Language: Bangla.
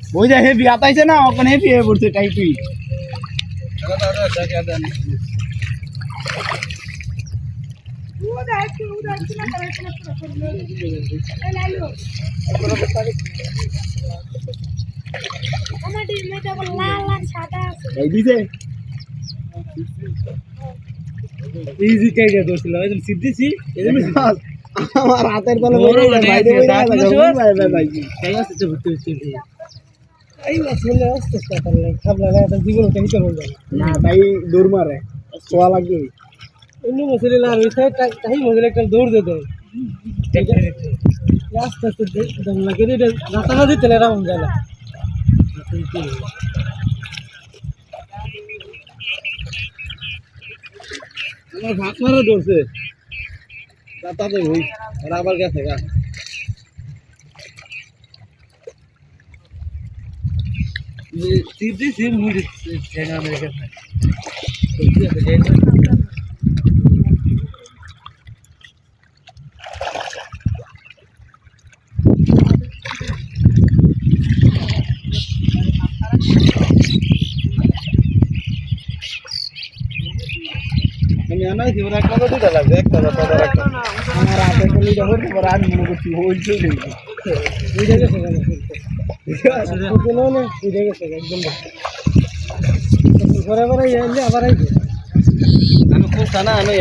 ওই যে হেভি আতাইছে না ওখানে হেভি হয়ে পড়ছে টাইপই ইজি কাইটা দোছিল একদম সিদ্ধিছি এজন্য আমার হাতের তলে না তাই দৌড় মারে সোয়া লাগবে অন্য মশলে তাই মশলে একটা দৌড় দিতে আস্তে আস্তে দম লাগে রাতা না দিতে এরা মন যায় না আমার ভাত মারা ধরছে তাতে হই আর আবার গেছে গা সিদ্ধি সিম মুড়ি জায়গা মেরে গেছে আমি আনাইছি ওরা একটা দিতে লাগবে একটা আমার হাতের তলে যখন তোমার আমি মনে করছি হইছে বুঝে গেছে বুঝে গেছে একদম ঘরে ঘরে আবার আইছে আমি খুব খানা আমি